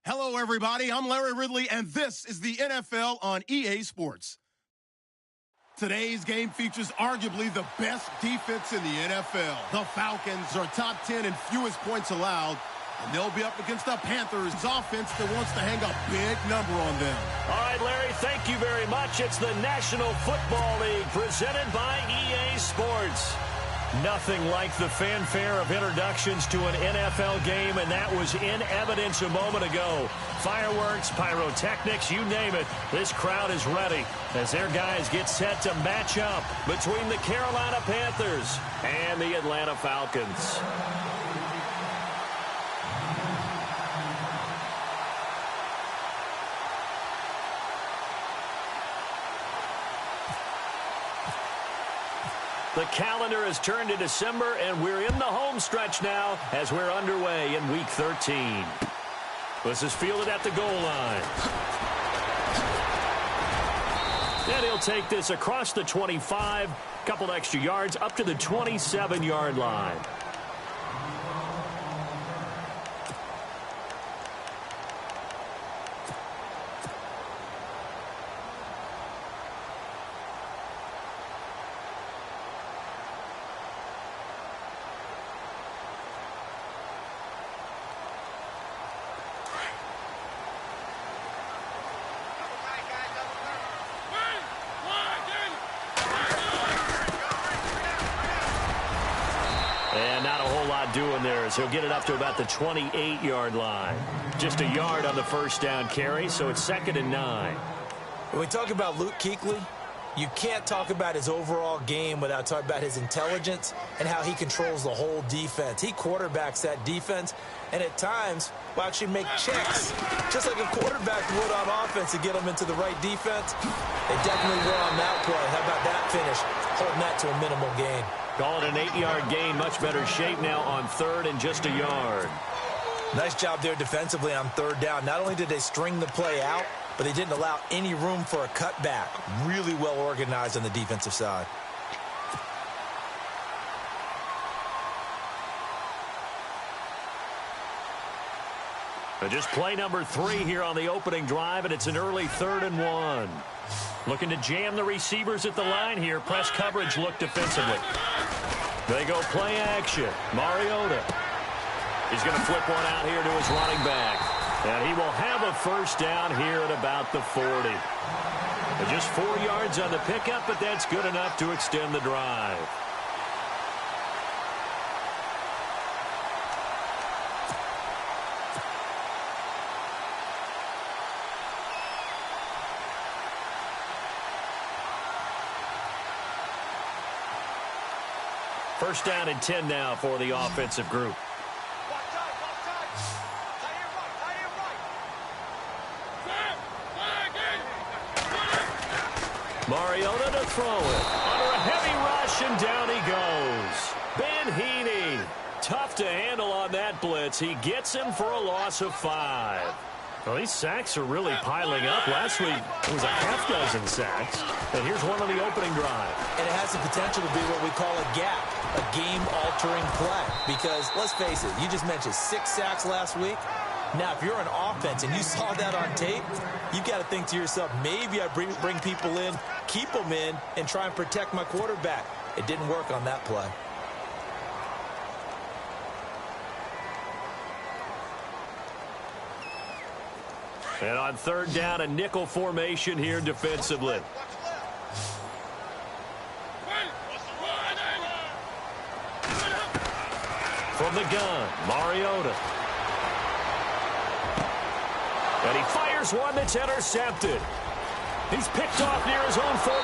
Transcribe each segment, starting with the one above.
Hello, everybody. I'm Larry Ridley, and this is the NFL on EA Sports. Today's game features arguably the best defense in the NFL. The Falcons are top 10 in fewest points allowed, and they'll be up against the Panthers' offense that wants to hang a big number on them. All right, Larry, thank you very much. It's the National Football League presented by EA Sports. Nothing like the fanfare of introductions to an NFL game, and that was in evidence a moment ago. Fireworks, pyrotechnics, you name it. This crowd is ready as their guys get set to match up between the Carolina Panthers and the Atlanta Falcons. The calendar has turned to December, and we're in the home stretch now as we're underway in Week 13. This is fielded at the goal line. And he'll take this across the 25, couple extra yards, up to the 27-yard line. Doing there is he'll get it up to about the 28-yard line. Just a yard on the first down carry, so it's 2nd and 9. When we talk about Luke Kuechly, you can't talk about his overall game without talking about his intelligence and how he controls the whole defense. He quarterbacks that defense, and at times will actually make checks, just like a quarterback would on offense to get them into the right defense. They definitely were on that play. How about that finish? Holding that to a minimal gain. Call it an 8-yard gain. Much better shape now on 3rd and just a yard. Nice job there defensively on 3rd down. Not only did they string the play out, but they didn't allow any room for a cutback. Really well organized on the defensive side. Just play number 3 here on the opening drive, and it's an early 3rd and 1. Looking to jam the receivers at the line here. Press coverage look defensively. They go play action. Mariota. He's going to flip one out here to his running back. And he will have a first down here at about the 40. Just 4 yards on the pickup, but that's good enough to extend the drive. First down and 10 now for the offensive group. Mariota to throw it. Under a heavy rush, and down he goes. Ben Heaney. Tough to handle on that blitz. He gets him for a loss of 5. Well, these sacks are really piling up. Last week, it was a half dozen sacks. And here's one on the opening drive. And it has the potential to be what we call a gap, a game-altering play. Because, let's face it, you just mentioned 6 sacks last week. Now, if you're an offense and you saw that on tape, you've got to think to yourself, maybe I bring people in, keep them in, and try and protect my quarterback. It didn't work on that play. And on 3rd down, a nickel formation here defensively. From the gun, Mariota. And he fires one that's intercepted. He's picked off near his own 48.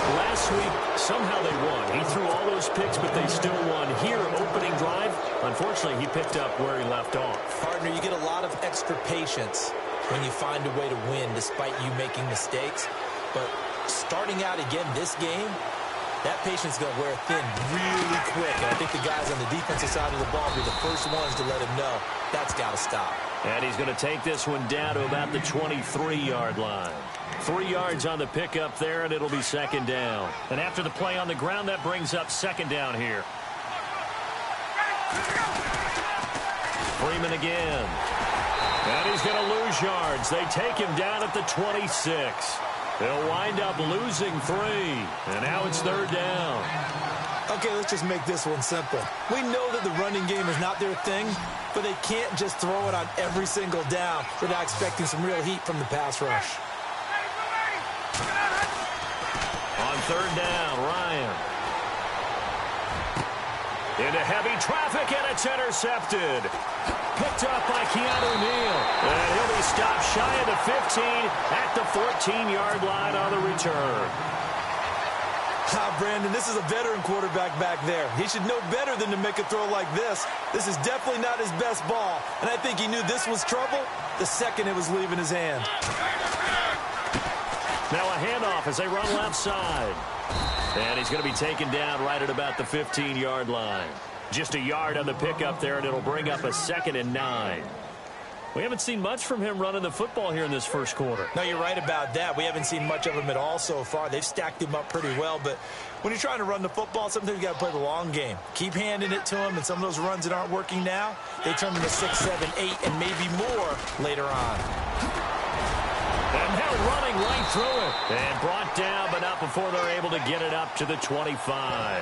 Last week, somehow they won. He threw all those picks, but they still won. Here, opening drive, unfortunately, he picked up where he left off. Partner, you get a lot of extra patience when you find a way to win despite you making mistakes. But starting out again this game, that patience is going to wear thin really quick. And I think the guys on the defensive side of the ball will be the first ones to let him know that's got to stop. And he's going to take this one down to about the 23-yard line. 3 yards on the pickup there, and it'll be 2nd down. And after the play on the ground, that brings up 2nd down here. Freeman again. And he's going to lose yards. They take him down at the 26. They'll wind up losing 3. And now it's 3rd down. Okay, let's just make this one simple. We know that the running game is not their thing, but they can't just throw it on every single down without expecting some real heat from the pass rush. On 3rd down, Ryan. Into heavy traffic, and it's intercepted. Picked up by Keanu Neal. And he'll be stopped shy of the 15 at the 14-yard line on the return. Brandon, this is a veteran quarterback back there. He should know better than to make a throw like this. This is definitely not his best ball, and I think he knew this was trouble the second it was leaving his hand. Now a handoff as they run left side. And he's going to be taken down right at about the 15-yard line. Just a yard on the pickup there, and it'll bring up a 2nd and 9. We haven't seen much from him running the football here in this first quarter. No, you're right about that. We haven't seen much of him at all so far. They've stacked him up pretty well, but when you're trying to run the football, sometimes you got to play the long game. Keep handing it to him, and some of those runs that aren't working now, they turn into 6, 7, 8, and maybe more later on. And Hill running right through it. And brought down, but not before they're able to get it up to the 25.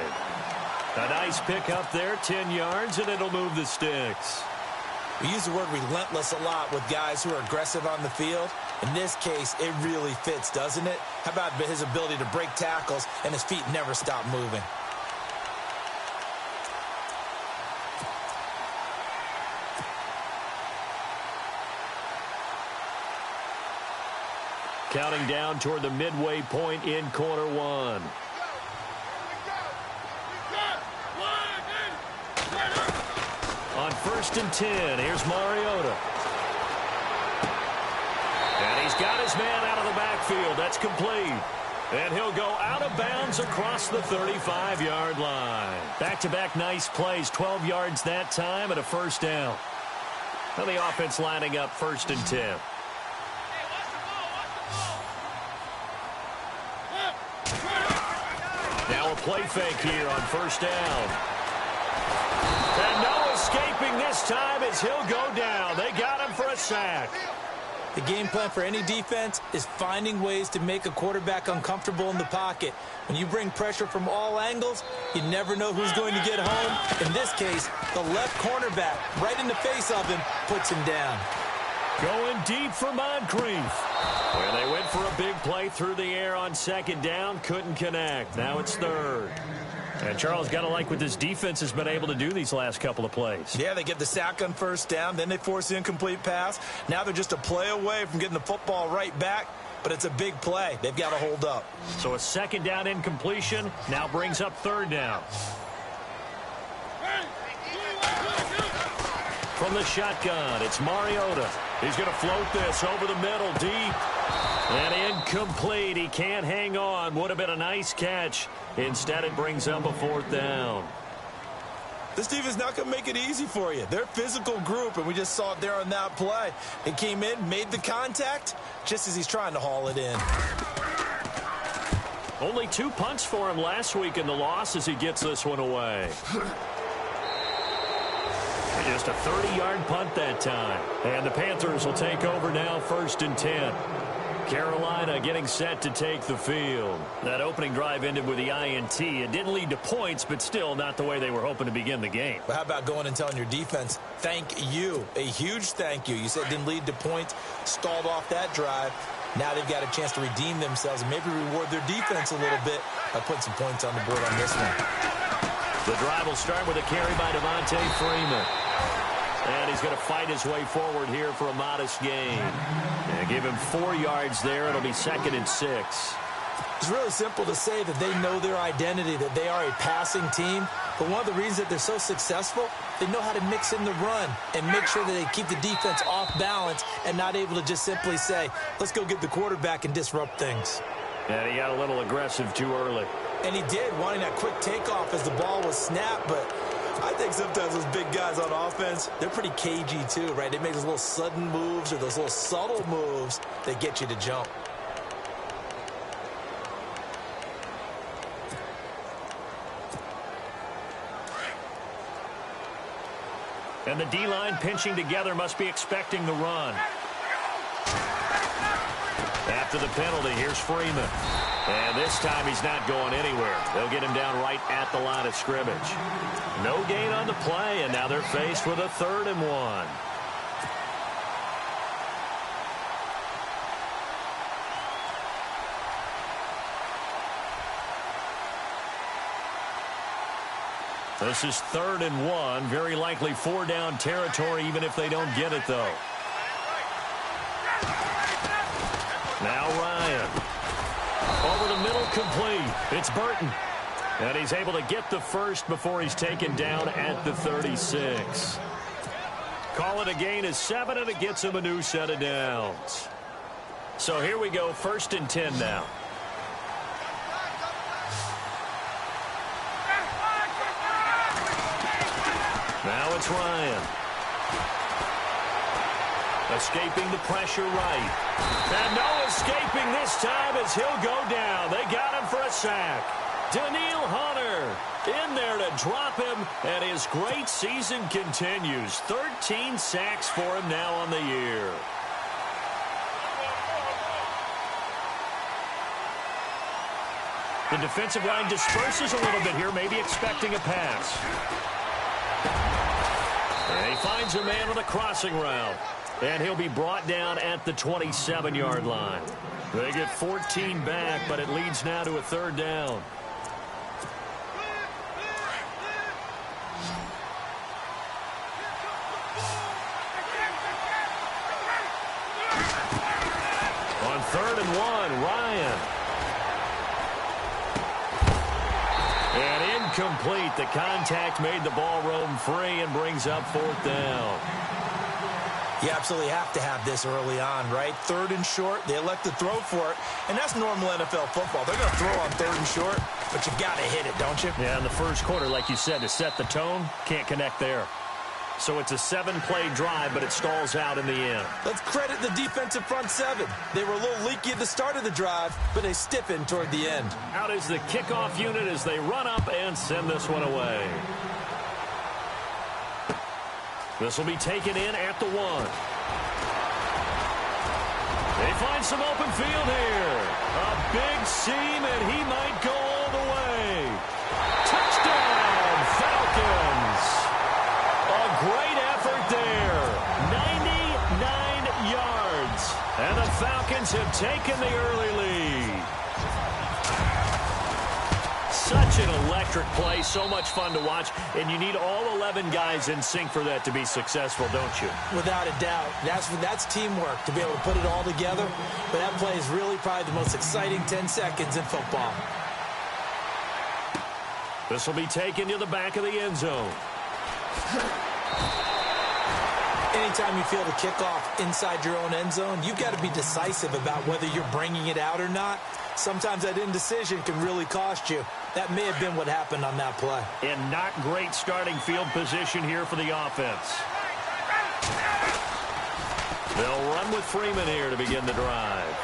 A nice pickup there, 10 yards, and it'll move the sticks. We use the word relentless a lot with guys who are aggressive on the field. In this case, it really fits, doesn't it? How about his ability to break tackles and his feet never stop moving? Counting down toward the midway point in quarter 1. On 1st and 10, here's Mariota. And he's got his man out of the backfield. That's complete. And he'll go out of bounds across the 35-yard line. Back-to-back nice plays, 12 yards that time and a 1st down. Now the offense lining up 1st and 10. Now a play fake here on 1st down. And no escaping this time as he'll go down. They got him for a sack. The game plan for any defense is finding ways to make a quarterback uncomfortable in the pocket. When you bring pressure from all angles, you never know who's going to get home. In this case, the left cornerback, right in the face of him, puts him down. Going deep for Moncrief. Where they went for a big play through the air on 2nd down, couldn't connect. Now it's 3rd. And Charles, got to like what this defense has been able to do these last couple of plays. Yeah, they get the sack on 1st down, then they force the incomplete pass. Now they're just a play away from getting the football right back, but it's a big play. They've got to hold up. So a 2nd down incompletion now brings up 3rd down. From the shotgun, it's Mariota. He's going to float this over the middle, deep. And incomplete. He can't hang on. Would have been a nice catch. Instead, it brings up a 4th down. This defense is not going to make it easy for you. They're a physical group, and we just saw it there on that play. He came in, made the contact, just as he's trying to haul it in. Only 2 punts for him last week in the loss as he gets this one away. Just a 30-yard punt that time. And the Panthers will take over now 1st and 10. Carolina getting set to take the field. That opening drive ended with the INT. It didn't lead to points, but still not the way they were hoping to begin the game. But how about going and telling your defense, thank you, a huge thank you. You said it didn't lead to points, stalled off that drive. Now they've got a chance to redeem themselves and maybe reward their defense a little bit by putting some points on the board on this one. The drive will start with a carry by Devontae Freeman. And he's going to fight his way forward here for a modest gain. And give him 4 yards there. It'll be 2nd and 6. It's really simple to say that they know their identity, that they are a passing team. But one of the reasons that they're so successful, they know how to mix in the run and make sure that they keep the defense off balance and not able to just simply say, let's go get the quarterback and disrupt things. And he got a little aggressive too early. And he did, wanting that quick takeoff as the ball was snapped, but I think sometimes those big guys on offense, they're pretty cagey too, right? They make those little sudden moves or those little subtle moves that get you to jump. And the D-line pinching together must be expecting the run. After the penalty, here's Freeman. And this time he's not going anywhere. They'll get him down right at the line of scrimmage. No gain on the play, and now they're faced with a 3rd and 1. This is 3rd and 1. Very likely 4-down territory, even if they don't get it, though. Now Ryan. Over the middle, complete. It's Burton. And he's able to get the first before he's taken down at the 36. Call it a gain of 7, and it gets him a new set of downs. So here we go, 1st and 10 now. Now it's Ryan. Escaping the pressure right. And no escaping this time as he'll go down. They got him for a sack. Daniil Hunter in there to drop him, and his great season continues. 13 sacks for him now on the year. The defensive line disperses a little bit here, maybe expecting a pass. And he finds a man on the crossing route. And he'll be brought down at the 27-yard line. They get 14 back, but it leads now to a 3rd down. On 3rd and 1, Ryan. And incomplete. The contact made the ball roam free and brings up 4th down. You absolutely have to have this early on, right? 3rd and short, they elect to throw for it, and that's normal NFL football. They're going to throw on 3rd and short, but you got to hit it, don't you? Yeah, in the first quarter, like you said, to set the tone, can't connect there. So it's a 7-play drive, but it stalls out in the end. Let's credit the defensive front 7. They were a little leaky at the start of the drive, but they stiffened toward the end. Out is the kickoff unit as they run up and send this one away. This will be taken in at the 1. They find some open field here. A big seam, and he might go all the way. Touchdown, Falcons. A great effort there. 99 yards. And the Falcons have taken the early lead. Such an electric play, so much fun to watch, and you need all 11 guys in sync for that to be successful, don't you? Without a doubt. That's teamwork, to be able to put it all together. But that play is really probably the most exciting 10 seconds in football. This will be taken to the back of the end zone. Anytime you feel the kickoff inside your own end zone, you've got to be decisive about whether you're bringing it out or not. Sometimes that indecision can really cost you. That may have been what happened on that play. And not great starting field position here for the offense. They'll run with Freeman here to begin the drive.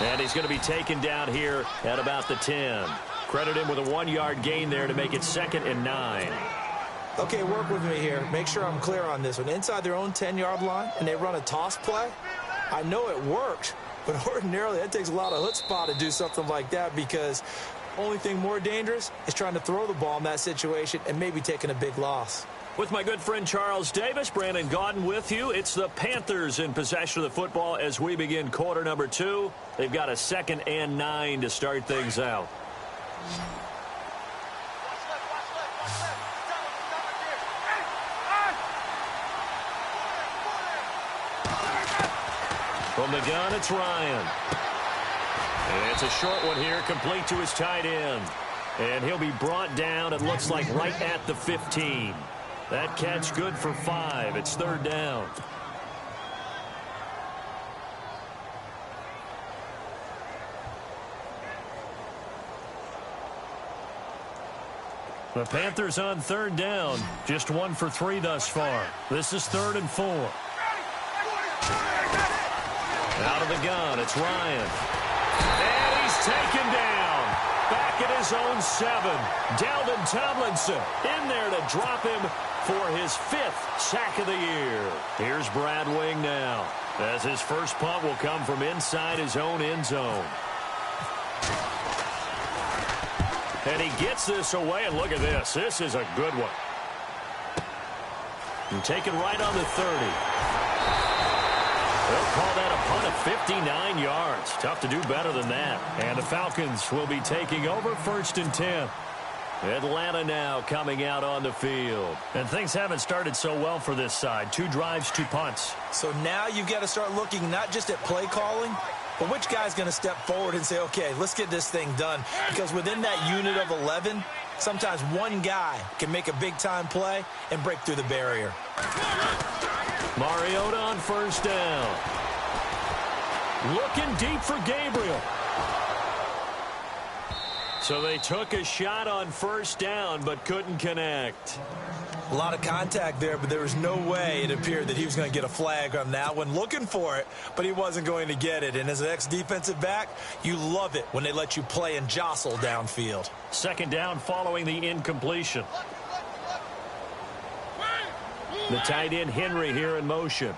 And he's going to be taken down here at about the 10. Credit him with a 1-yard gain there to make it 2nd and 9. Okay, work with me here. Make sure I'm clear on this one. Inside their own 10-yard line, and they run a toss play. I know it works, but ordinarily that takes a lot of chutzpah to do something like that, because only thing more dangerous is trying to throw the ball in that situation and maybe taking a big loss. With my good friend Charles Davis, Brandon Gaudin with you. It's the Panthers in possession of the football as we begin quarter number 2. They've got a 2nd and 9 to start things out. From the gun, it's Ryan. And it's a short one here, complete to his tight end. And he'll be brought down, it looks like, right at the 15. That catch good for 5. It's 3rd down. The Panthers on 3rd down. Just 1 for 3 thus far. This is 3rd and 4. Out of the gun, it's Ryan. And he's taken down. Back at his own 7. Dalvin Tomlinson in there to drop him for his 5th sack of the year. Here's Brad Wing now, as his first punt will come from inside his own end zone. And he gets this away, and look at this. This is a good one. And taken right on the 30. They'll call that a punt of 59 yards. Tough to do better than that. And the Falcons will be taking over 1st and 10. Atlanta now coming out on the field. And things haven't started so well for this side. 2 drives, 2 punts. So now you've got to start looking not just at play calling, but which guy's going to step forward and say, okay, let's get this thing done. Because within that unit of 11, sometimes one guy can make a big-time play and break through the barrier. Mariota on 1st down. Looking deep for Gabriel. So they took a shot on 1st down but couldn't connect. A lot of contact there, but there was no way it appeared that he was going to get a flag on that one. Looking for it, but he wasn't going to get it. And as an ex-defensive back, you love it when they let you play and jostle downfield. 2nd down following the incompletion. The tight end Henry here in motion.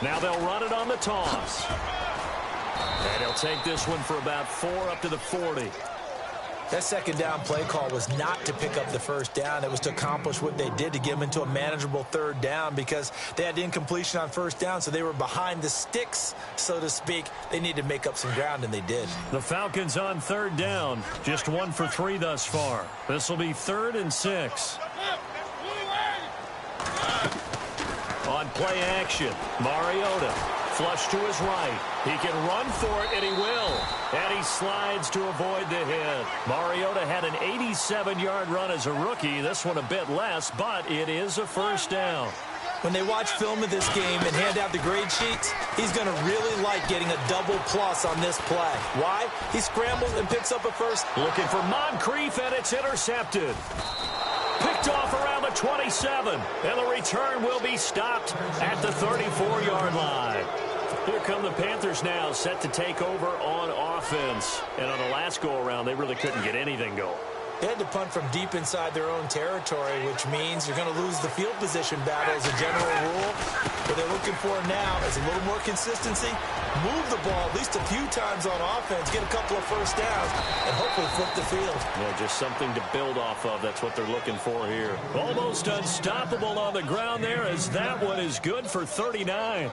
Now they'll run it on the toss. And he'll take this one for about 4 up to the 40. That 2nd down play call was not to pick up the 1st down. It was to accomplish what they did to get them into a manageable 3rd down because they had incompletion on 1st down, so they were behind the sticks, so to speak. They needed to make up some ground, and they did. The Falcons on 3rd down, just 1 for 3 thus far. This will be 3rd and 6. On play action, Mariota flush to his right. He can run for it, and he will. And he slides to avoid the hit. Mariota had an 87-yard run as a rookie. This one a bit less, but it is a 1st down. When they watch film of this game and hand out the grade sheets, he's going to really like getting a double plus on this play. Why? He scrambles and picks up a 1st. Looking for Moncrief, and it's intercepted. Picked off around the 27, and the return will be stopped at the 34-yard line. Here come the Panthers now, set to take over on offense. And on the last go-around, they really couldn't get anything going. They had to punt from deep inside their own territory, which means you're going to lose the field position battle as a general rule. What they're looking for now is a little more consistency, move the ball at least a few times on offense, get a couple of 1st downs, and hopefully flip the field. Yeah, just something to build off of. That's what they're looking for here. Almost unstoppable on the ground there, as that one is good for 39.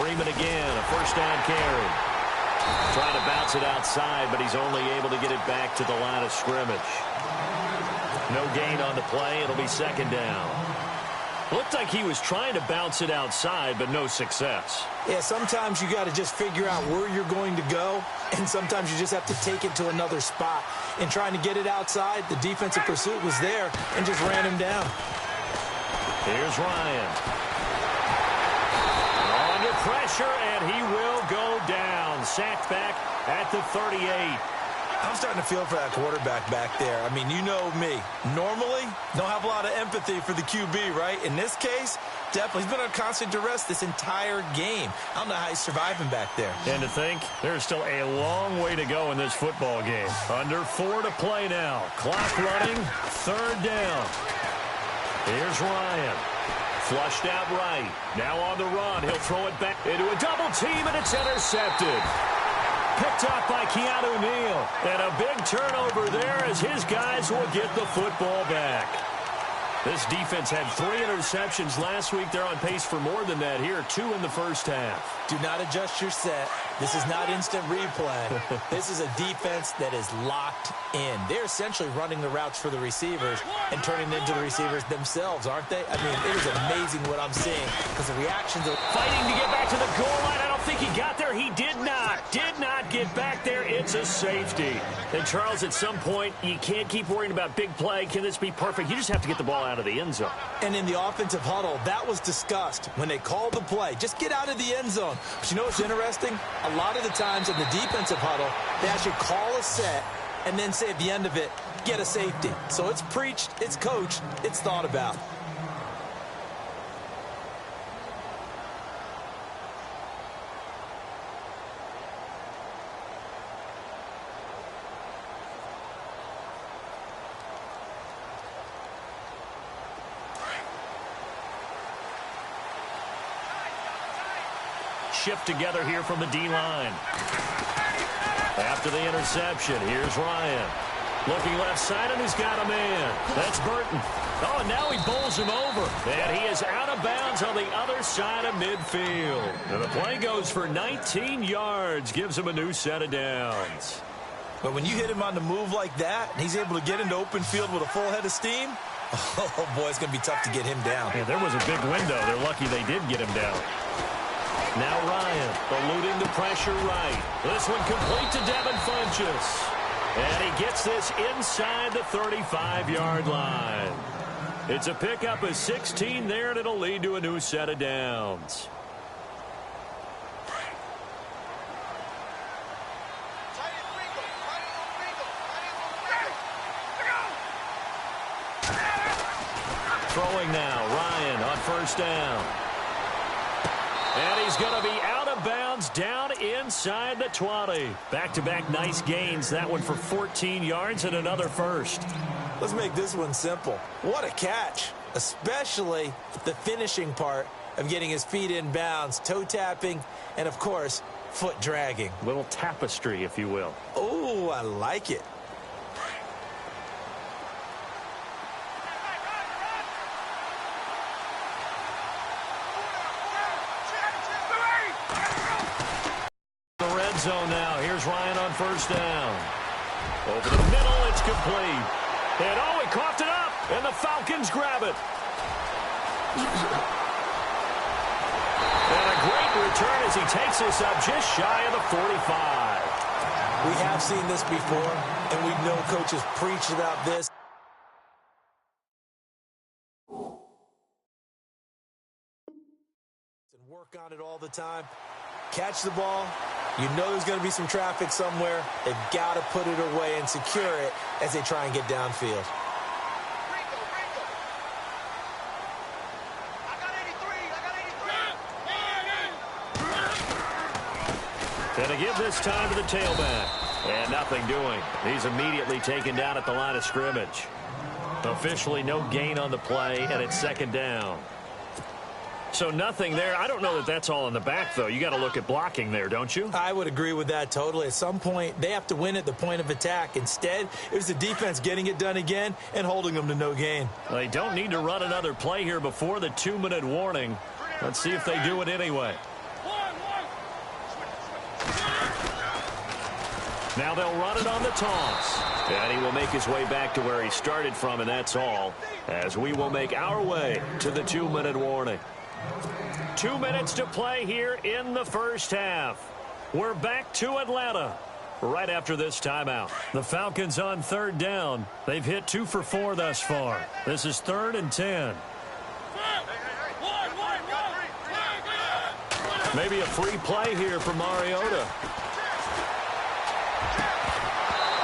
Freeman again, a 1st down carry. Trying to bounce it outside, but he's only able to get it back to the line of scrimmage. No gain on the play. It'll be 2nd down. Looked like he was trying to bounce it outside, but no success. Yeah, sometimes you got to just figure out where you're going to go, and sometimes you just have to take it to another spot. And trying to get it outside, the defensive pursuit was there and just ran him down. Here's Ryan. Under pressure, and he will go down. Sacked back at the 38. I'm starting to feel for that quarterback back there. I mean, you know me. Normally, don't have a lot of empathy for the QB, right? In this case, definitely. He's been on constant duress this entire game. I don't know how he's surviving back there. And to think, there's still a long way to go in this football game. Under 4 to play now. Clock running, 3rd down. Here's Ryan. Flushed out right. Now on the run. He'll throw it back into a double team, and it's intercepted. Picked up by Keanu Neal. And a big turnover there as his guys will get the football back. This defense had 3 interceptions last week. They're on pace for more than that here. 2 in the first half. Do not adjust your set. This is not instant replay. This is a defense that is locked in. They're essentially running the routes for the receivers and turning them into the receivers themselves, aren't they? I mean, it is amazing what I'm seeing because the reactions are... Fighting to get back to the goal line. I don't think he got there. He did not. Did not get back there. It's a safety. And, Charles, at some point, you can't keep worrying about big play. Can this be perfect? You just have to get the ball out of the end zone. And in the offensive huddle, that was discussed when they called the play. Just get out of the end zone. But you know what's interesting? A lot of the times in the defensive huddle, they actually call a set and then say at the end of it, get a safety. So it's preached, it's coached, it's thought about. Shift together here from the D-line. After the interception, here's Ryan. Looking left side, and he's got a man. That's Burton. Oh, and now he bowls him over. And he is out of bounds on the other side of midfield. And the play goes for 19 yards. Gives him a new set of downs. But when you hit him on the move like that, and he's able to get into open field with a full head of steam, oh, boy, it's going to be tough to get him down. Yeah, there was a big window. They're lucky they did get him down. Now Ryan, eluding the pressure right. This one complete to Devin Funchess. And he gets this inside the 35-yard line. It's a pickup of 16 there, and it'll lead to a new set of downs. Throwing now, Ryan on 1st down. And he's going to be out of bounds down inside the 20. Back-to-back nice gains. That one for 14 yards and another first. Let's make this one simple. What a catch, especially the finishing part of getting his feet in bounds, toe tapping, and, of course, foot dragging. Little tapestry, if you will. Oh, I like it. Zone now. Here's Ryan on 1st down. Over the middle, it's complete. And oh, he coughed it up, and the Falcons grab it. And a great return as he takes this up just shy of the 45. We have seen this before, and we know coaches preach about this. And work on it all the time. Catch the ball. You know there's going to be some traffic somewhere. They've got to put it away and secure it as they try and get downfield. And to give this time to the tailback. And nothing doing. He's immediately taken down at the line of scrimmage. Officially no gain on the play, and it's 2nd down. So nothing there. I don't know that that's all in the back, though. You got to look at blocking there, don't you? I would agree with that totally. At some point, they have to win at the point of attack. Instead, it was the defense getting it done again and holding them to no gain. Well, they don't need to run another play here before the 2-minute warning. Let's see if they do it anyway. Now they'll run it on the toss. And he will make his way back to where he started from, and that's all, as we will make our way to the 2-minute warning. 2 minutes to play here in the first half. We're back to Atlanta right after this timeout. The Falcons on third down. They've hit 2 for 4 thus far. This is 3rd and 10. Maybe a free play here for Mariota.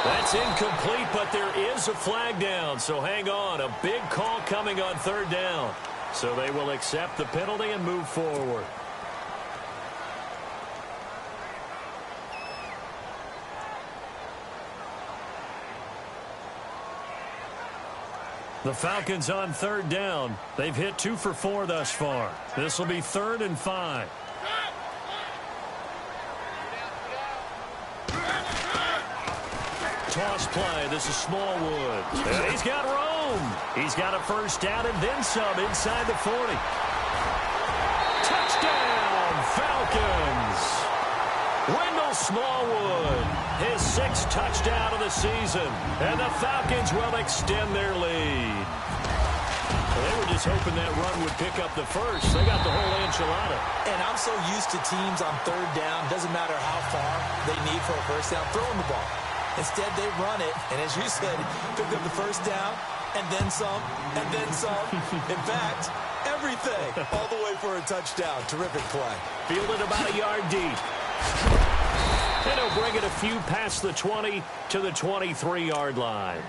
That's incomplete, but there is a flag down, so hang on. A big call coming on third down. So they will accept the penalty and move forward. The Falcons on third down. They've hit 2 for 4 thus far. This will be 3rd and 5. Toss play. This is Smallwood. And he's got room. He's got a first down and then some inside the 40. Touchdown, Falcons. Wendell Smallwood, his 6th touchdown of the season. And the Falcons will extend their lead. Well, they were just hoping that run would pick up the first. They got the whole enchilada. And I'm so used to teams on third down, doesn't matter how far they need for a first down, throwing the ball. Instead, they run it, and as you said, pick up the first down, and then some, and then some. In fact, everything, all the way for a touchdown. Terrific play. Fielded about a yard deep. And he'll bring it a few past the 20 to the 23-yard line.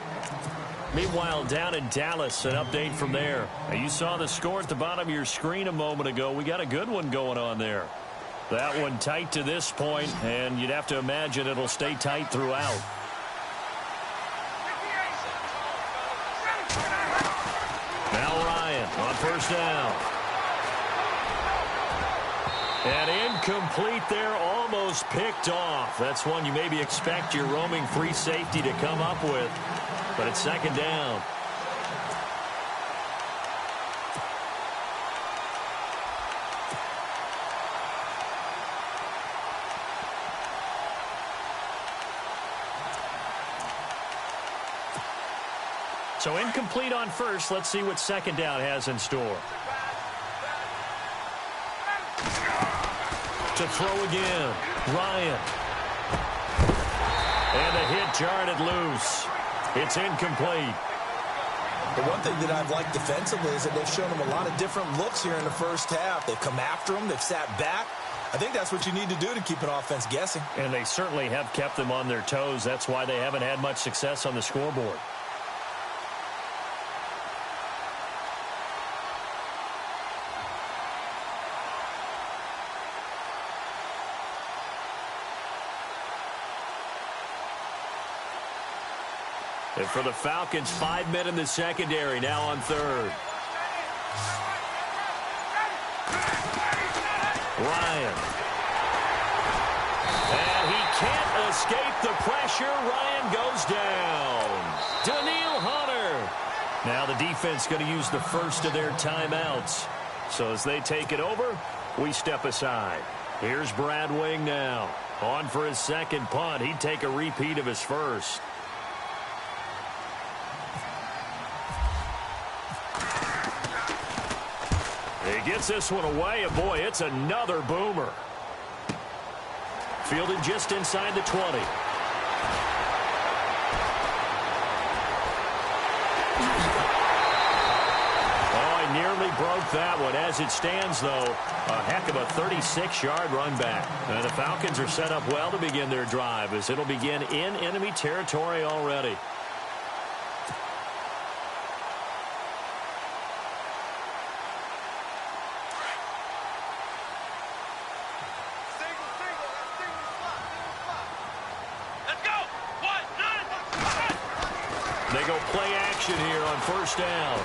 Meanwhile, down in Dallas, an update from there. Now, you saw the score at the bottom of your screen a moment ago. We got a good one going on there. That one tight to this point, and you'd have to imagine it'll stay tight throughout. Now Ryan on first down. And incomplete there, almost picked off. That's one you maybe expect your roaming free safety to come up with, but it's 2nd down. So incomplete on first. Let's see what 2nd down has in store. To throw again, Ryan. And the hit jarred loose. It's incomplete. The one thing that I've liked defensively is that they've shown them a lot of different looks here in the first half. They've come after them. They've sat back. I think that's what you need to do to keep an offense guessing. And they certainly have kept them on their toes. That's why they haven't had much success on the scoreboard. And for the Falcons, 5 men in the secondary, now on third. Ryan. And he can't escape the pressure. Ryan goes down. Daniil Hunter. Now the defense going to use the first of their timeouts. So as they take it over, we step aside. Here's Brad Wing now. On for his 2nd punt. He'd take a repeat of his first. He gets this one away, and boy, it's another boomer. Fielded just inside the 20. Oh, he nearly broke that one. As it stands, though, a heck of a 36-yard run back. And the Falcons are set up well to begin their drive, as it'll begin in enemy territory already. They go play action here on first down.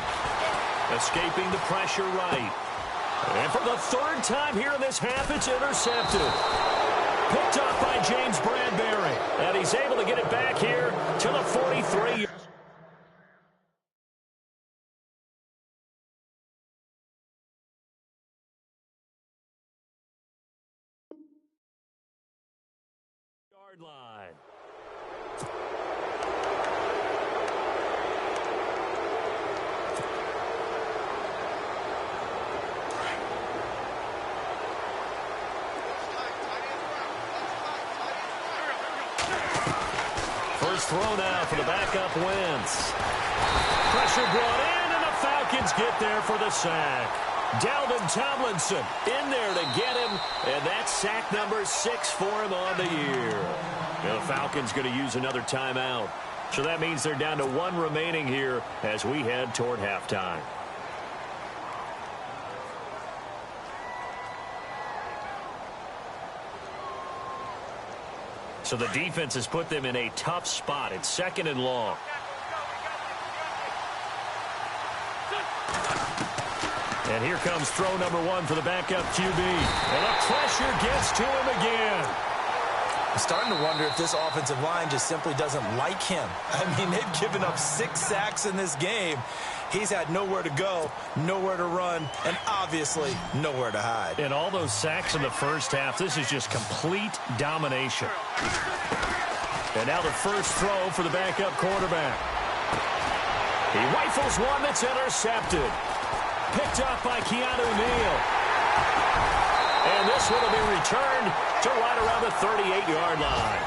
Escaping the pressure right. And for the 3rd time here in this half, it's intercepted. Picked up by James Bradbury. And he's able to get it back here to the 43. Yard line. First throw now for the backup Wentz. Pressure brought in, and the Falcons get there for the sack. Dalvin Tomlinson in there to get him, and that's sack number 6 for him on the year. The Falcons going to use another timeout. So that means they're down to 1 remaining here as we head toward halftime. So the defense has put them in a tough spot. It's 2nd and long. And here comes throw number 1 for the backup QB. And the pressure gets to him again. I'm starting to wonder if this offensive line just simply doesn't like him. I mean, they've given up 6 sacks in this game. He's had nowhere to go, nowhere to run, and obviously nowhere to hide. And all those sacks in the first half, this is just complete domination. And now the first throw for the backup quarterback. He rifles one that's intercepted. Picked up by Keanu Neal. And this one will be returned to right around the 38-yard line.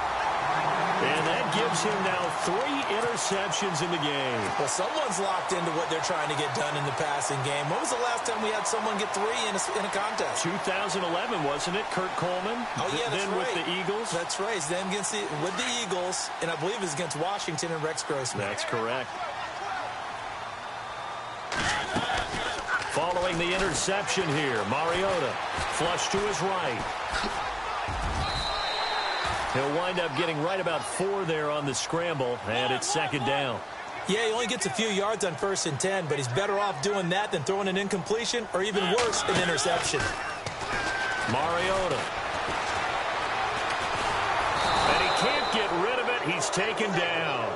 And that gives him now 3 interceptions in the game. Well, someone's locked into what they're trying to get done in the passing game. When was the last time we had someone get 3 in a contest? 2011, wasn't it? Kurt Coleman. Oh, yeah, that's then right. with the Eagles. That's right. Then with the Eagles, and I believe it's against Washington and Rex Grossman. That's correct. Following the interception here, Mariota flush to his right. He'll wind up getting right about 4 there on the scramble, and it's 2nd down. Yeah, he only gets a few yards on 1st and 10, but he's better off doing that than throwing an incompletion or even worse, an interception. Mariota. And he can't get rid of it. He's taken down.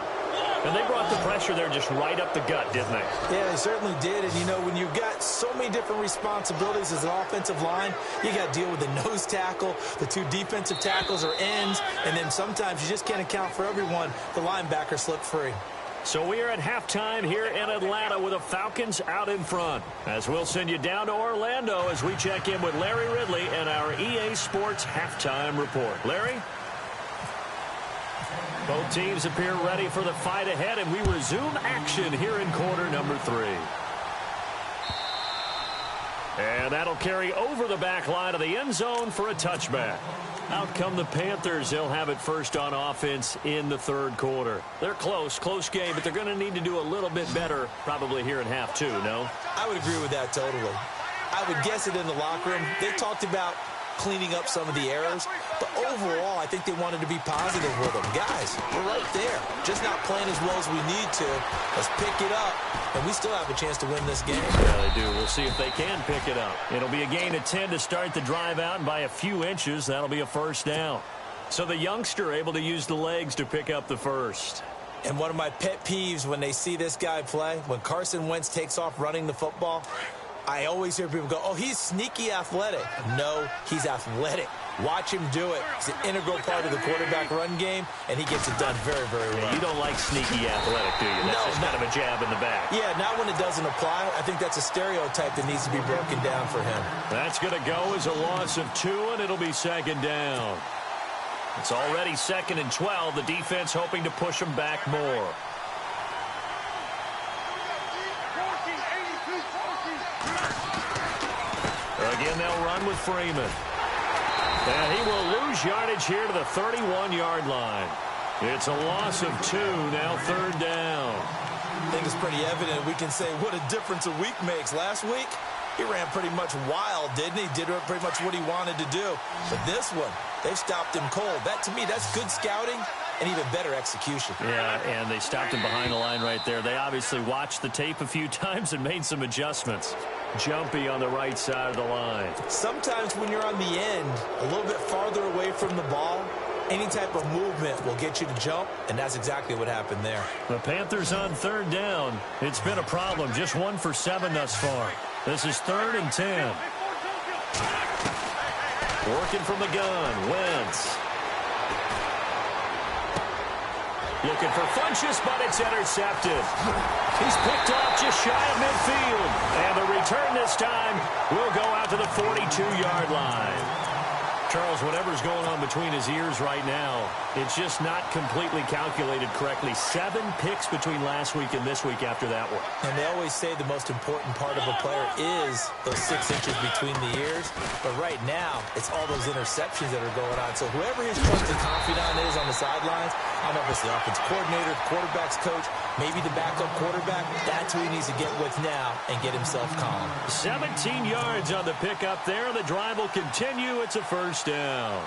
And they brought the pressure there just right up the gut, didn't they? Yeah, they certainly did. And, you know, when you've got so many different responsibilities as an offensive line, you got to deal with the nose tackle, the 2 defensive tackles or ends, and then sometimes you just can't account for everyone. The linebacker slipped free. So we are at halftime here in Atlanta with the Falcons out in front. As we'll send you down to Orlando as we check in with Larry Ridley and our EA Sports halftime report. Larry? Both teams appear ready for the fight ahead, and we resume action here in quarter number 3. And that'll carry over the back line of the end zone for a touchback. Out come the Panthers. They'll have it first on offense in the 3rd quarter. They're close game, but they're going to need to do a little bit better probably here in half 2, no? I would agree with that totally. I would guess it in the locker room. They talked about cleaning up some of the errors, but overall, I think they wanted to be positive with them. Guys, we're right there. Just not playing as well as we need to. Let's pick it up, and we still have a chance to win this game. Yeah, they do. We'll see if they can pick it up. It'll be a gain of 10 to start the drive out, and by a few inches, that'll be a 1st down. So the youngster able to use the legs to pick up the first. And one of my pet peeves when they see this guy play, when Carson Wentz takes off running the football, I always hear people go, oh, he's sneaky athletic. No, he's athletic. Watch him do it. He's an integral part of the quarterback run game, and he gets it done very, very well. Yeah, you don't like sneaky athletic, do you? That's just kind of a jab in the back. Yeah, not when it doesn't apply. I think that's a stereotype that needs to be broken down for him. That's going to go as a loss of 2, and it'll be 2nd down. It's already 2nd and 12. The defense hoping to push them back more. Again, they'll run with Freeman. And he will lose yardage here to the 31-yard line. It's a loss of 2, now 3rd down. I think it's pretty evident. We can say what a difference a week makes. Last week, he ran pretty much wild, didn't he? Did pretty much what he wanted to do. But this one, they've stopped him cold. That, to me, that's good scouting and even better execution. Yeah, and they stopped him behind the line right there. They obviously watched the tape a few times and made some adjustments. Jumpy on the right side of the line. Sometimes when you're on the end, a little bit farther away from the ball, any type of movement will get you to jump, and that's exactly what happened there. The Panthers on 3rd down. It's been a problem. Just 1 for 7 thus far. This is 3rd and 10. Working from the gun, Wentz. Looking for Funchess, but it's intercepted. He's picked off just shy of midfield. And the return this time will go out to the 42-yard line. Charles, whatever's going on between his ears right now, it's just not completely calculated correctly. 7 picks between last week and this week after that one. And they always say the most important part of a player is those 6 inches between the ears. But right now, it's all those interceptions that are going on. So whoever his trusted confidant is on the sidelines, I don't know if it's the offensive coordinator, the quarterback's coach, maybe the backup quarterback, that's who he needs to get with now and get himself calm. 17 yards on the pickup there. The drive will continue. It's a first down.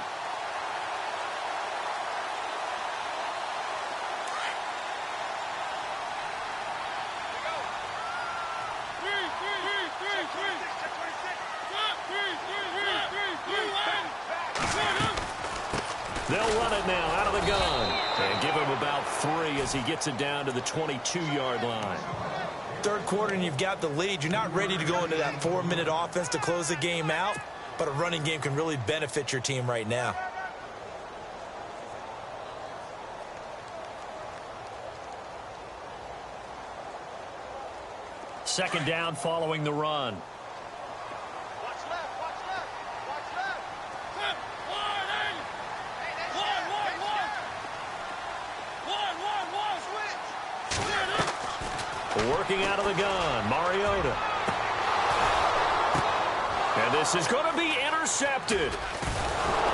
They'll run it now out of the gun and give him about 3 as he gets it down to the 22-yard line. Third quarter and you've got the lead. You're not ready to go into that 4-minute offense to close the game out, but a running game can really benefit your team right now. Second down following the run. Working out of the gun, Mariota. And this is going to be intercepted.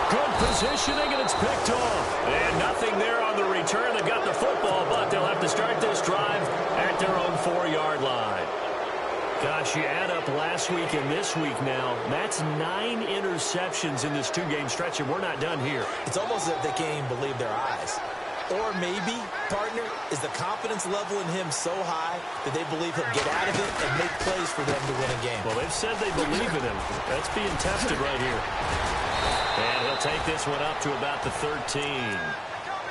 Good positioning, and it's picked off. And nothing there on the return. They've got the football, but they'll have to start this drive at their own 4-yard line. Gosh, you add up last week and this week now, that's 9 interceptions in this 2-game stretch, and we're not done here. It's almost as if they can't even believe their eyes. Or maybe, partner, is the confidence level in him so high that they believe he'll get out of it and make plays for them to win a game. Well, they've said they believe in him. That's being tested right here. And he'll take this one up to about the 13.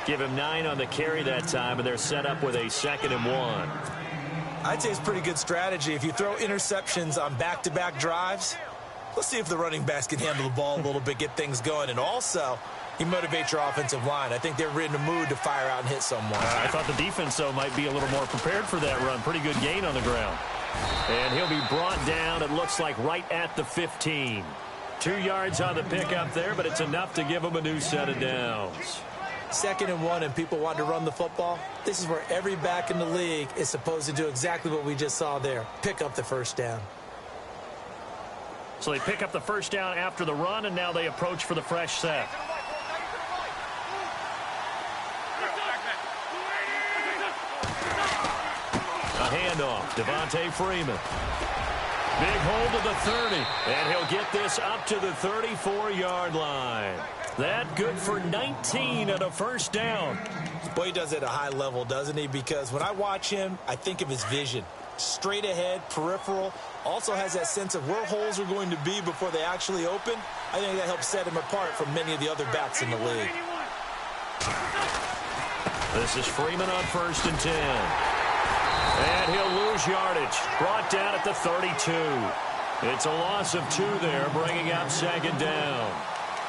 Give him 9 on the carry that time, and they're set up with a 2nd and 1. I'd say it's pretty good strategy. If you throw interceptions on back-to-back drives, let's see if the running backs can handle the ball a little bit, get things going. And also, you motivate your offensive line. I think they're in the mood to fire out and hit someone. I thought the defense, though, might be a little more prepared for that run. Pretty good gain on the ground. And he'll be brought down, it looks like, right at the 15. 2 yards on the pickup there, but it's enough to give him a new set of downs. 2nd and 1 and people want to run the football. This is where every back in the league is supposed to do exactly what we just saw there. Pick up the first down. So they pick up the first down after the run, and now they approach for the fresh set. A handoff, Devontae Freeman. Big hold to the 30, and he'll get this up to the 34-yard line. That good for 19 and a first down. Boy, he does it at a high level, doesn't he? Because when I watch him, I think of his vision. Straight ahead, peripheral, also has that sense of where holes are going to be before they actually open. I think that helps set him apart from many of the other backs in the league. This is Freeman on 1st and 10. And he'll lose yardage. Brought down at the 32. It's a loss of 2 there, bringing up 2nd down.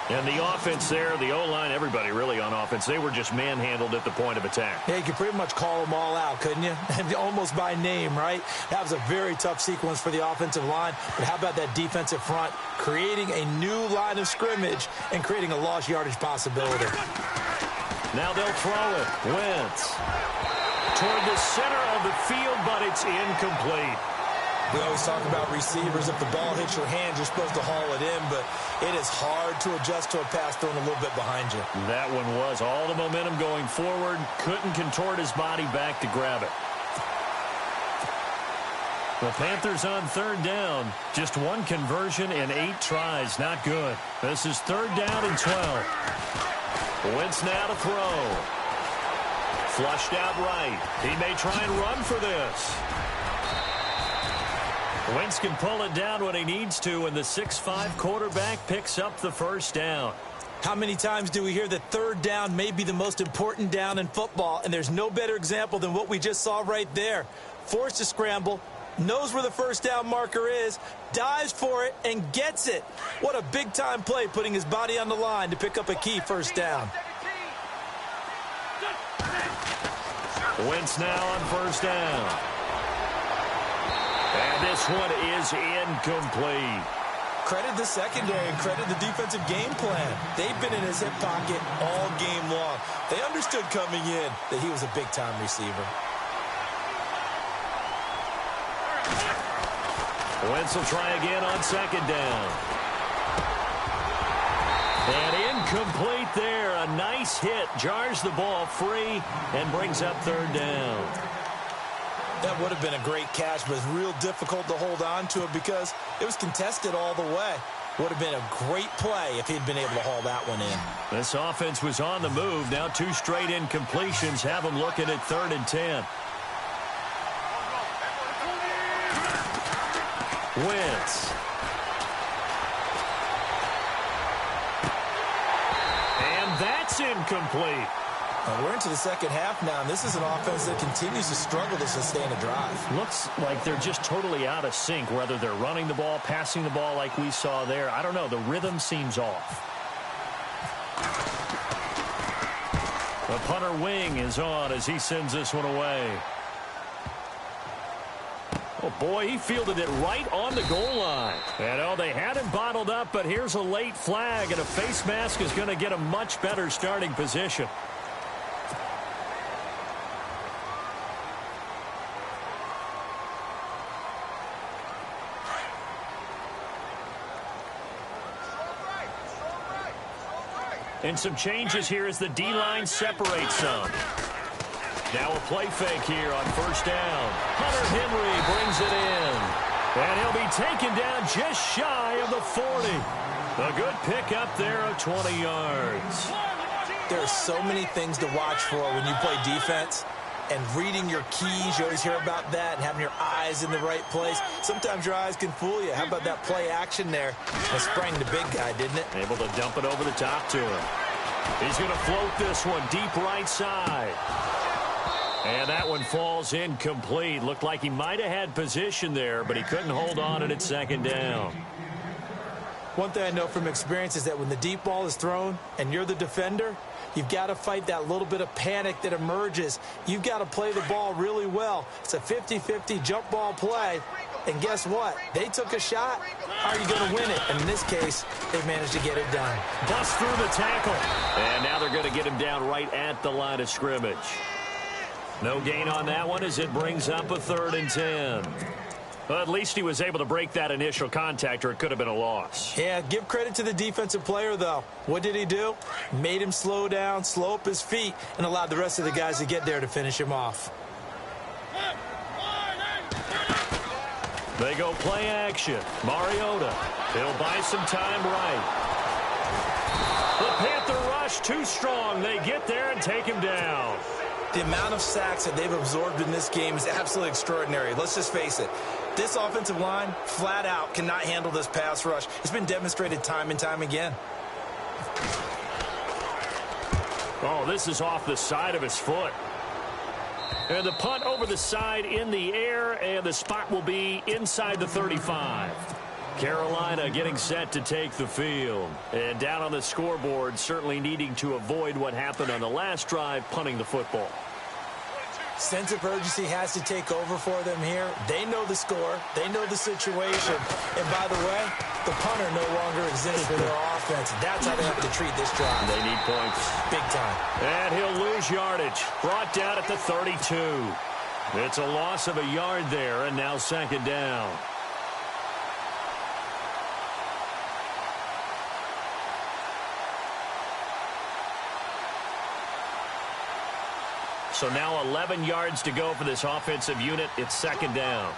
And the offense there, the O-line, everybody really on offense, they were just manhandled at the point of attack. Yeah, you could pretty much call them all out, couldn't you? And almost by name, right? That was a very tough sequence for the offensive line. But how about that defensive front creating a new line of scrimmage and creating a lost yardage possibility? Now they'll throw it. Wentz toward the center of the field, but it's incomplete. We always talk about receivers. If the ball hits your hand, you're supposed to haul it in, but it is hard to adjust to a pass thrown a little bit behind you. That one was all the momentum going forward. Couldn't contort his body back to grab it. The Panthers on 3rd down. Just 1 conversion in 8 tries. Not good. This is 3rd down and 12. Wentz now to throw. Flushed out right. He may try and run for this. Wentz can pull it down when he needs to, and the 6'5" quarterback picks up the first down. How many times do we hear that 3rd down may be the most important down in football, and there's no better example than what we just saw right there. Forced to scramble, knows where the first down marker is, dives for it, and gets it. What a big-time play, putting his body on the line to pick up a key first down. Wentz now on first down. And this one is incomplete. Credit the secondary and credit the defensive game plan. They've been in his hip pocket all game long. They understood coming in that he was a big-time receiver. Wentz will try again on second down. And incomplete there. A nice hit. Jars the ball free and brings up third down. That would have been a great catch, but it's real difficult to hold on to it because it was contested all the way. Would have been a great play if he'd been able to haul that one in. This offense was on the move. Now 2 straight incompletions have them looking at 3rd and 10. Wentz. And that's incomplete. Well, we're into the second half now, and this is an offense that continues to struggle to sustain a drive. Looks like they're just totally out of sync, whether they're running the ball, passing the ball like we saw there. I don't know. The rhythm seems off. The punter wing is on as he sends this one away. Oh, boy, he fielded it right on the goal line. And, oh, they had him bottled up, but here's a late flag, and a face mask is going to get a much better starting position. And some changes here as the D-line separates some. Now a play fake here on first down. Hunter Henry brings it in. And he'll be taken down just shy of the 40. A good pickup there of 20 yards. There are so many things to watch for when you play defense. And reading your keys, you always hear about that, and having your eyes in the right place. Sometimes your eyes can fool you. How about that play action there? It sprang the big guy, didn't it? Able to dump it over the top to him. He's going to float this one deep right side. And that one falls incomplete. Looked like he might have had position there, but he couldn't hold on at second down. One thing I know from experience is that when the deep ball is thrown and you're the defender, you've got to fight that little bit of panic that emerges. You've got to play the ball really well. It's a 50-50 jump ball play. And guess what? They took a shot. How are you going to win it? And in this case, they managed to get it done. Bust through the tackle. And now they're going to get him down right at the line of scrimmage. No gain on that one as it brings up a 3rd and 10. Well, at least he was able to break that initial contact, or it could have been a loss. Yeah, give credit to the defensive player, though. What did he do? Made him slow down, slow up his feet, and allowed the rest of the guys to get there to finish him off. They go play action. Mariota. He'll buy some time right. The Panther rush too strong. They get there and take him down. The amount of sacks that they've absorbed in this game is absolutely extraordinary. Let's just face it. This offensive line, flat out, cannot handle this pass rush. It's been demonstrated time and time again. Oh, this is off the side of his foot. And the punt over the side in the air, and the spot will be inside the 35. Carolina getting set to take the field. And down on the scoreboard, certainly needing to avoid what happened on the last drive, punting the football. Sense of urgency has to take over for them here. They know the score. They know the situation. And by the way, the punter no longer exists for their offense. That's how they have to treat this drive. They need points. Big time. And he'll lose yardage. Brought down at the 32. It's a loss of a yard there, and now second down. So now 11 yards to go for this offensive unit. It's second down.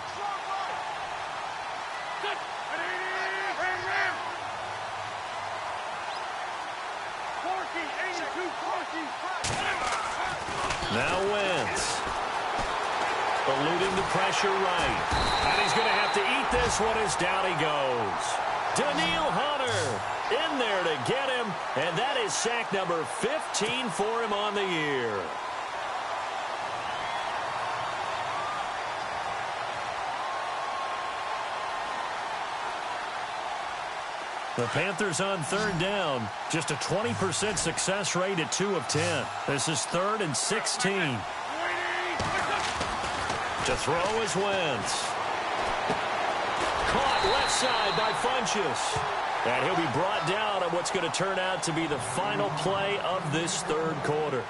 Now Wentz. Eluding the pressure right. And he's going to have to eat this one as down he goes. Daniil Hunter in there to get him. And that is sack number 15 for him on the year. The Panthers on third down. Just a 20% success rate at 2 of 10. This is 3rd and 16. To throw is Wentz. Caught left side by Funchess. And he'll be brought down on what's going to turn out to be the final play of this third quarter.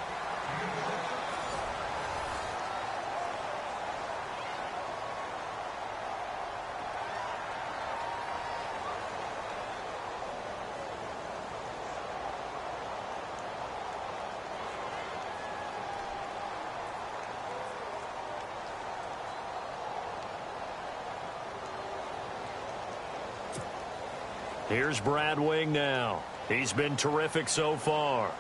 Here's Brad Wing now. He's been terrific so far.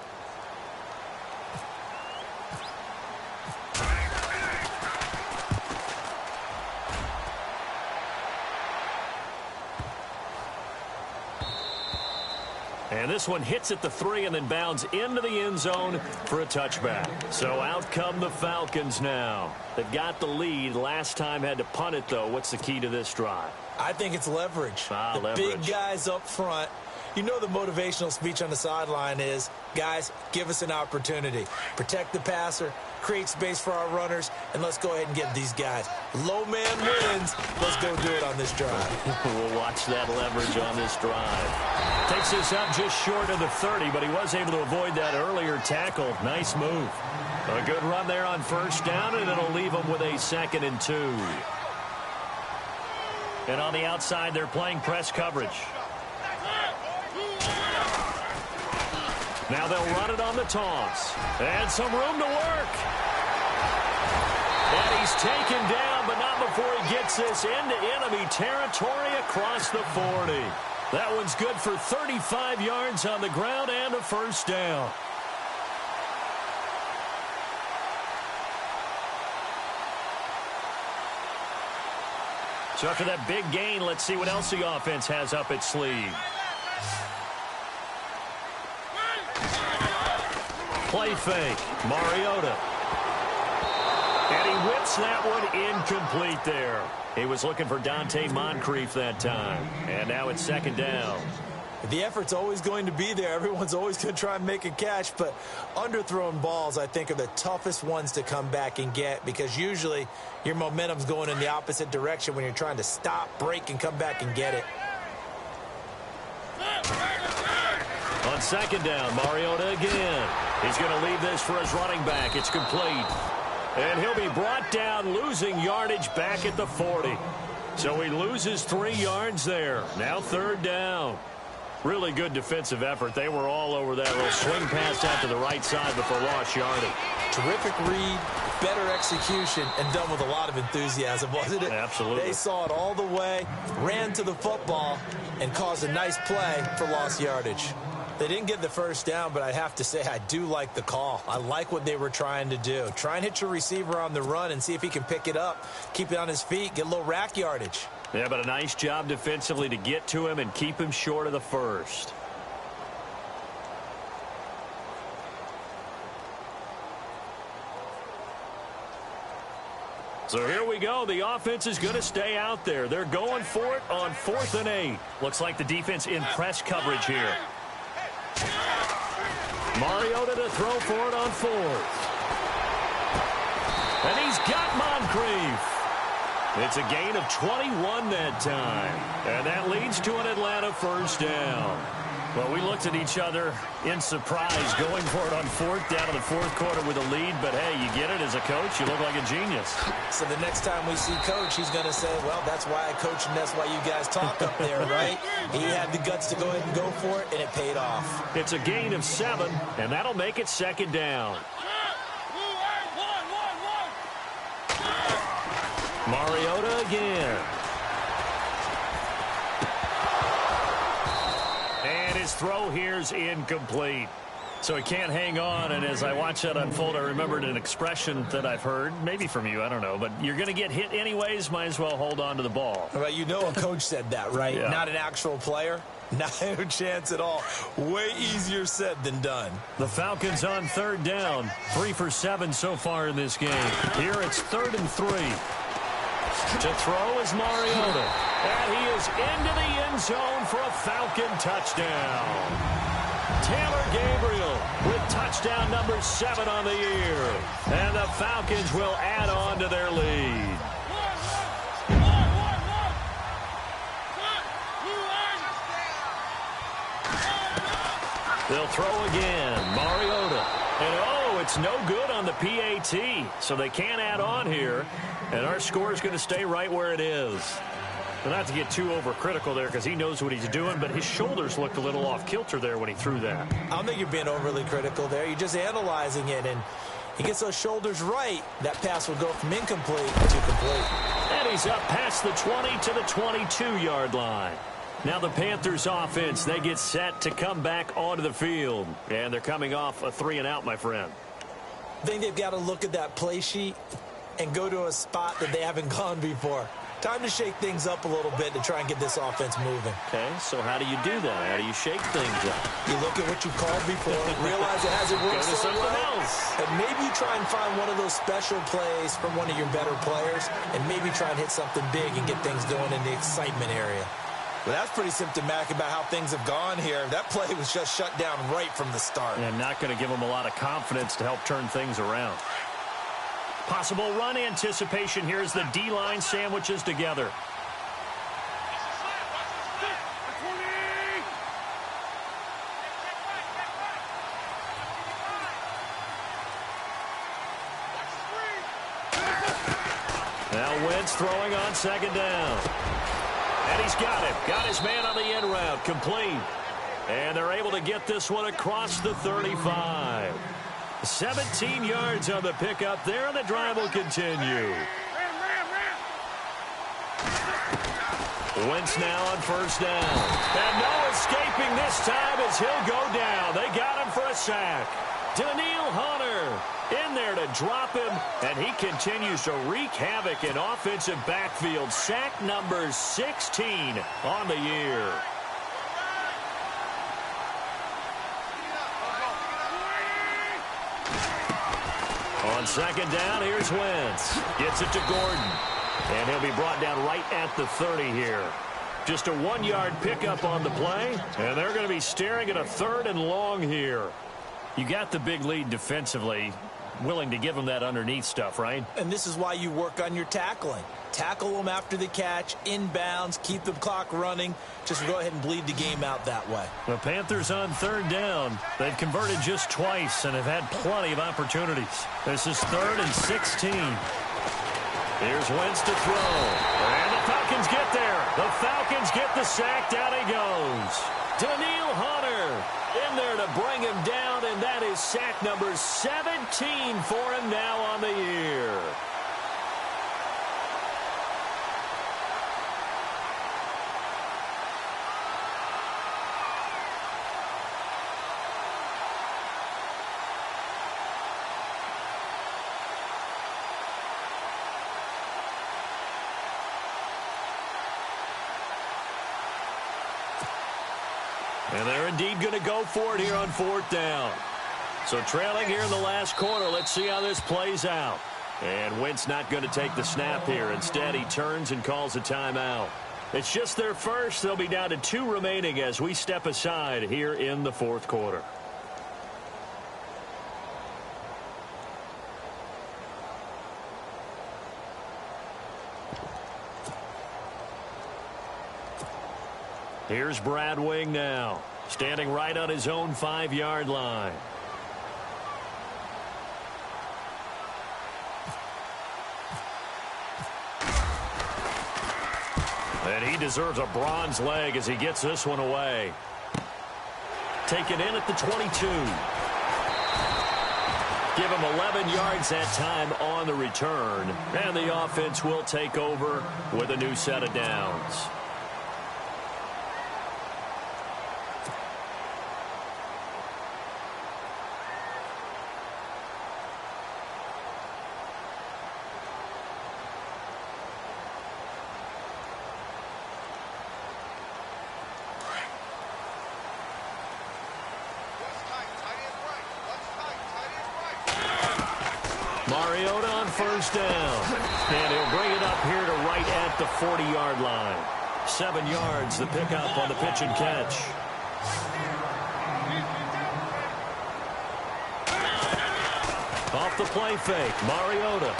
And this one hits at the 3 and then bounds into the end zone for a touchback. So out come the Falcons now. They've got the lead. Last time had to punt it, though. What's the key to this drive? I think it's leverage. Leverage. Big guys up front. You know the motivational speech on the sideline is, guys, give us an opportunity. Protect the passer, create space for our runners, and let's go ahead and get these guys. Low man wins. Let's go do it on this drive. We'll watch that leverage on this drive. Takes this up just short of the 30, but he was able to avoid that earlier tackle. Nice move. A good run there on first down, and it'll leave him with a 2nd and 2. And on the outside, they're playing press coverage. Now they'll run it on the toss. And some room to work. And he's taken down, but not before he gets this into enemy territory across the 40. That one's good for 35 yards on the ground and a first down. So after that big gain, let's see what else the offense has up its sleeve. Play fake. Mariota. And he whips that one incomplete there. He was looking for Dante Moncrief that time. And now it's 2nd down. The effort's always going to be there. Everyone's always going to try and make a catch, but underthrown balls, I think, are the toughest ones to come back and get because usually your momentum's going in the opposite direction when you're trying to stop, break, and come back and get it. On 2nd down, Mariota again. He's going to leave this for his running back. It's complete. And he'll be brought down, losing yardage back at the 40. So he loses 3 yards there. Now 3rd down. Really good defensive effort. They were all over that little swing pass out to the right side before lost yardage. Terrific read, better execution, and done with a lot of enthusiasm, wasn't it? Absolutely. They saw it all the way, ran to the football, and caused a nice play for lost yardage. They didn't get the first down, but I have to say I do like the call. I like what they were trying to do. Try and hit your receiver on the run and see if he can pick it up, keep it on his feet, get a little rack yardage. Yeah, but a nice job defensively to get to him and keep him short of the first. So here we go. The offense is going to stay out there. They're going for it on 4th and 8. Looks like the defense in press coverage here. Mariota to throw for it on 4th. And he's got Moncrief. It's a gain of 21 that time. And that leads to an Atlanta first down. Well, we looked at each other in surprise going for it on 4th down in the 4th quarter with a lead. But, hey, you get it as a coach. You look like a genius. So the next time we see Coach, he's going to say, well, that's why I coach and that's why you guys talk up there, right? He had the guts to go ahead and go for it, and it paid off. It's a gain of 7, and that'll make it 2nd down. Mariota again. And his throw here's incomplete. So he can't hang on, and as I watch that unfold, I remembered an expression that I've heard, maybe from you, I don't know, but you're going to get hit anyways, might as well hold on to the ball. Well, you know a coach said that, right? Yeah. Not an actual player. No chance at all. Way easier said than done. The Falcons on 3rd down. 3 for 7 so far in this game. Here it's 3rd and 3. To throw is Mariota. And he is into the end zone for a Falcon touchdown. Taylor Gabriel with touchdown number 7 on the year. And the Falcons will add on to their lead. They'll throw again. Mariota. And it's no good on the PAT. So they can't add on here. And our score is going to stay right where it is. Well, not to get too overcritical there because he knows what he's doing, but his shoulders looked a little off kilter there when he threw that. I don't think you're being overly critical there. You're just analyzing it, and he gets those shoulders right. That pass will go from incomplete to complete. And he's up past the 20 to the 22-yard line. Now the Panthers offense, they get set to come back onto the field. And they're coming off a 3-and-out, my friend. I think they've got to look at that play sheet and go to a spot that they haven't gone before. Time to shake things up a little bit to try and get this offense moving. Okay, so how do you do that? How do you shake things up? You look at what you called before, realize it hasn't worked so well, and maybe you try and find one of those special plays from one of your better players, and maybe try and hit something big and get things going in the excitement area. Well, that's pretty symptomatic about how things have gone here. That play was just shut down right from the start. And not going to give them a lot of confidence to help turn things around. Possible run anticipation here as the D-line sandwiches together. Now Wentz throwing on second down. And he's got him. Got his man on the end route. Complete. And they're able to get this one across the 35. 17 yards on the pickup there, and the drive will continue. Wentz now on first down. And no escaping this time as he'll go down. They got him for a sack. Daniil Hunter in there to drop him, and he continues to wreak havoc in offensive backfield. Sack number 16 on the year. On second down, here's Wentz. Gets it to Gordon. And he'll be brought down right at the 30 here. Just a 1-yard pickup on the play. And they're going to be staring at a 3rd and long here. You got the big lead defensively. Willing to give them that underneath stuff, right? And this is why you work on your tackling. Tackle them after the catch, inbounds, keep the clock running. Just go ahead and bleed the game out that way. The Panthers on 3rd down. They've converted just twice and have had plenty of opportunities. This is 3rd and 16. Here's Wentz to throw. And the Falcons get there. The Falcons get the sack. Down he goes. Daniil Hunter in there to bring him down, and that is sack number 17 for him now on the year. And they're indeed going to go for it here on 4th down. So trailing here in the last quarter. Let's see how this plays out. And Wentz not going to take the snap here. Instead, he turns and calls a timeout. It's just their first. They'll be down to 2 remaining as we step aside here in the 4th quarter. Here's Brad Wing now, standing right on his own 5-yard line. And he deserves a bronze leg as he gets this one away. Taken in at the 22. Give him 11 yards that time on the return. And the offense will take over with a new set of downs. Mariota on first down. And he'll bring it up here to right at the 40-yard line. 7 yards, the pickup on the pitch and catch. Off the play fake, Mariota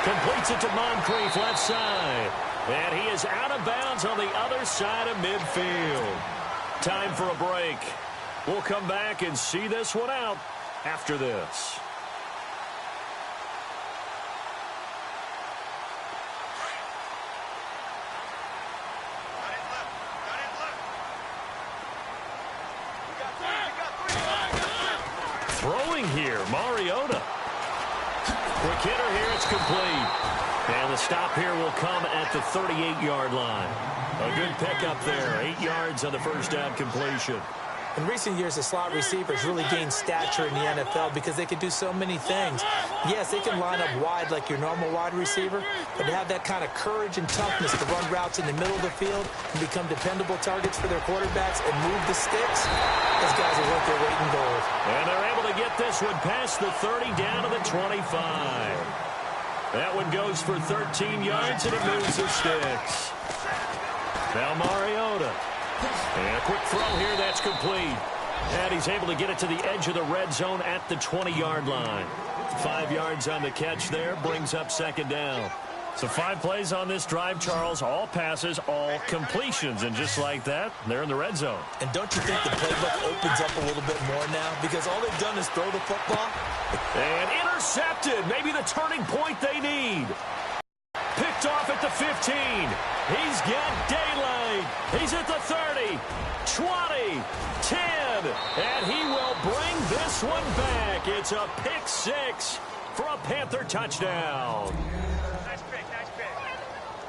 completes it to Moncrief, left side. And he is out of bounds on the other side of midfield. Time for a break. We'll come back and see this one out after this. Throwing here, Mariota. Quick hitter here, it's complete. And the stop here will come at the 38-yard line. A good pickup there, 8 yards on the first down completion. In recent years, the slot receivers really gained stature in the NFL because they can do so many things. Yes, they can line up wide like your normal wide receiver, but to have that kind of courage and toughness to run routes in the middle of the field and become dependable targets for their quarterbacks and move the sticks, those guys are worth their weight in gold. And they're able to get this one past the 30 down to the 25. That one goes for 13 yards, and it moves the sticks. Now Mariota. And a quick throw here, that's complete. And he's able to get it to the edge of the red zone at the 20-yard line. 5 yards on the catch there, brings up second down. So 5 plays on this drive, Charles. All passes, all completions. And just like that, they're in the red zone. And don't you think the playbook opens up a little bit more now? Because all they've done is throw the football. And intercepted. Maybe the turning point they need. Picked off at the 15. He's got daylight. He's at the 30, 20, 10. And he will bring this one back. It's a pick 6 for a Panther touchdown. Nice pick.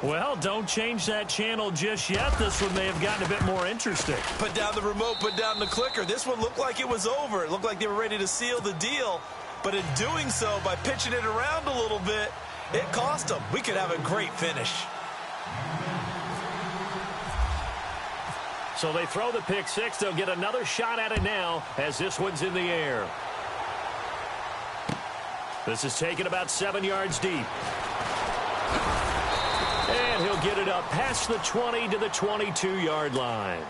Well, don't change that channel just yet. This one may have gotten a bit more interesting. Put down the remote, put down the clicker. This one looked like it was over. It looked like they were ready to seal the deal. But in doing so, by pitching it around a little bit, it cost them. We could have a great finish. So they throw the pick 6. They'll get another shot at it now as this one's in the air. This is taken about 7 yards deep. And he'll get it up past the 20 to the 22-yard line.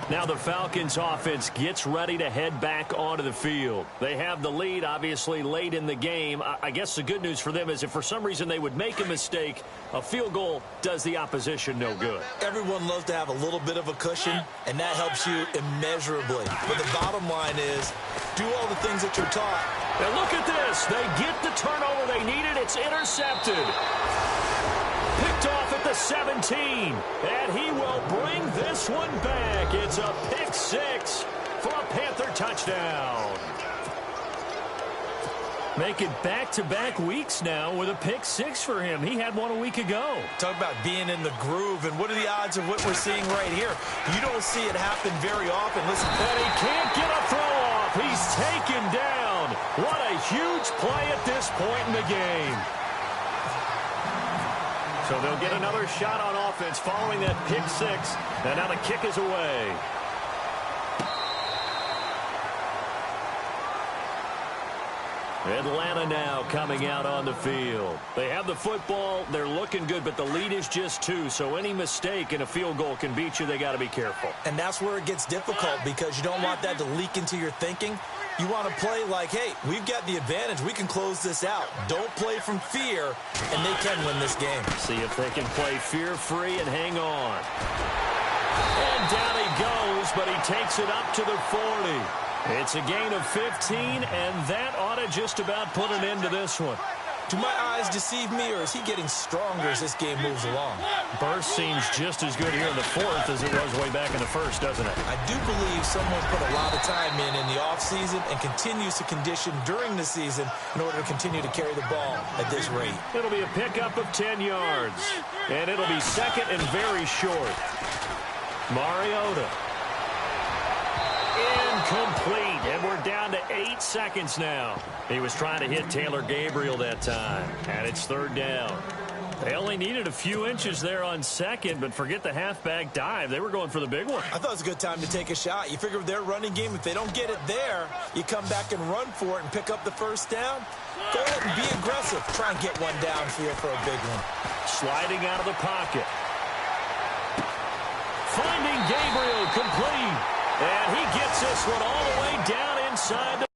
Now the Falcons offense gets ready to head back onto the field. They have the lead, obviously, late in the game. I guess the good news for them is if for some reason they would make a mistake, a field goal does the opposition no good. Everyone loves to have a little bit of a cushion, and that helps you immeasurably. But the bottom line is, do all the things that you're taught. And look at this. They get the turnover they needed. It's intercepted. Picked off at the 17, and he will bring this one back. It's a pick 6 for a Panther touchdown. Make it back-to-back weeks now with a pick 6 for him. He had one a week ago. Talk about being in the groove, and what are the odds of what we're seeing right here? You don't see it happen very often. Listen, and he can't get a throw off. He's taken down. What a huge play at this point in the game. So they'll get another shot on offense following that pick 6. And now the kick is away. Atlanta now coming out on the field. They have the football. They're looking good, but the lead is just 2. So any mistake in a field goal can beat you. They got to be careful. And that's where it gets difficult because you don't want that to leak into your thinking. You want to play like, hey, we've got the advantage. We can close this out. Don't play from fear, and they can win this game. See if they can play fear-free and hang on. And down he goes, but he takes it up to the 40. It's a gain of 15, and that ought to just about put an end to this one. Do my eyes deceive me, or is he getting stronger as this game moves along? Burst seems just as good here in the 4th as it was way back in the 1st, doesn't it? I do believe someone put a lot of time in the offseason and continues to condition during the season in order to continue to carry the ball at this rate. It'll be a pickup of 10 yards, and it'll be second and very short. Mariota. Incomplete, and we're down to 8 seconds now. He was trying to hit Taylor Gabriel that time, and it's 3rd down. They only needed a few inches there on 2nd, but forget the halfback dive. They were going for the big one. I thought it was a good time to take a shot. You figure with their running game, if they don't get it there, you come back and run for it and pick up the 1st down. Go ahead and be aggressive. Try and get one downfield for a big one. Sliding out of the pocket. Finding Gabriel complete. And he gets this one all the way down inside the